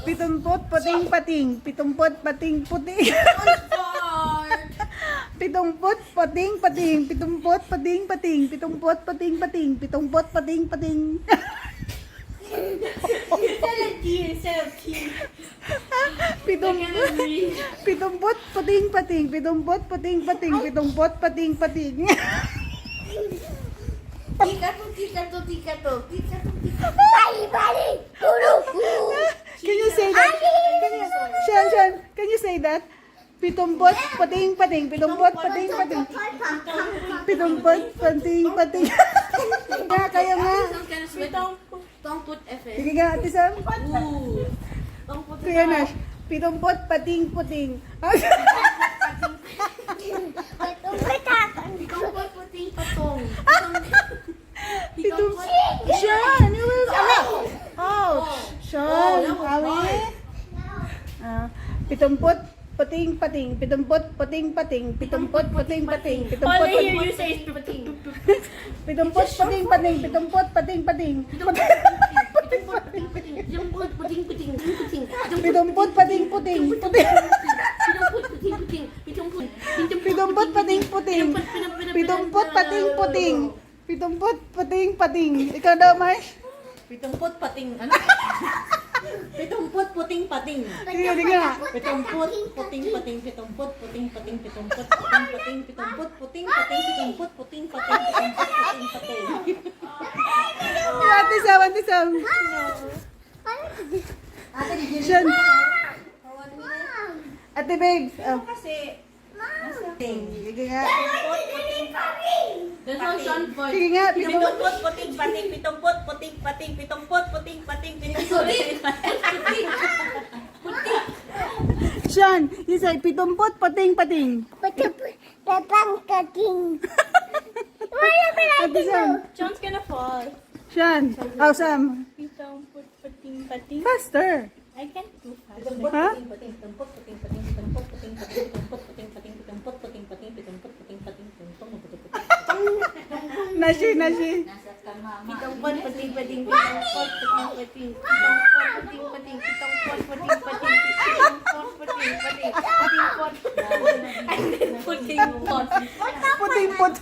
Pitumpot pating pating. Pitumpot pating puting. Pitumpot pating pating. Pitumpot pating pating. Pitumpot pating pating. Pitumpot pating pating. Pitumpot pating pating. Pitumpot pating pating. Pitumpot pating pating. Can you say that? Shan, can you say that? Pitumpot pating pating. Pitumpot pating pating. Pitumpot pating pating. Nga, kayo nga. Don't put effort. Sige nga, Ate Sam. Don't put Kuya Nash. Pitumpot pating puting. puting patong. Sean, you will. Oh, Sean, awi. Pitumpot pating pating. Pitumpot pating pating. Pitumpot pating pating. Pitumpot All I hear you say is puting. Pitumpot pating pating. Pitumpot pating pating. Pitumpot pating puting. Pitumpot pating puting. Pitumpot pating puting. Pitumpot pating pating. Ikaw daw, Marsh? Pitumpot pating ano? Pitumpot puting pating. Sige, sige nga. Pitumpot puting pating. Pitumpot puting pating. Pitumpot puting pating. Pitumpot puting pating. Pitumpot puting pating. Pitumpot puting pating. Ate Sam, Ate Sam. Sean. Ate Babes. Kasi Sige nga. there's no Sean voice. Sige nga. Pitumpot puting pating. Pitumpot puting pating. Pitumpot puting pating. Pitumpot puting pating. Sean, you say pitumpot pating pating. Ate Sam. Sean's gonna fall. Sean. Oh, Sam. Pitumpot puting pating. Faster. I can't do fast. Ha? Pitumpot puting pating. Pitumpot puting pating. Pitumpot puting pating. Pitumpot puting pating. Pitumpot puting pating. Nashi, Nashi. Pitumpot puting pating. Pitumpot puting pating. Pitumpot puting pating. Pitumpot puting pating. Pitumpot puting pating. Puting pot. Puting put.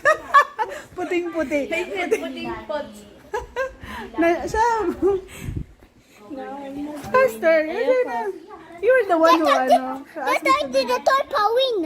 Puting puti. I said puting pot. Sam. Faster. You're the one who ano. That's why I did a toy Pauline.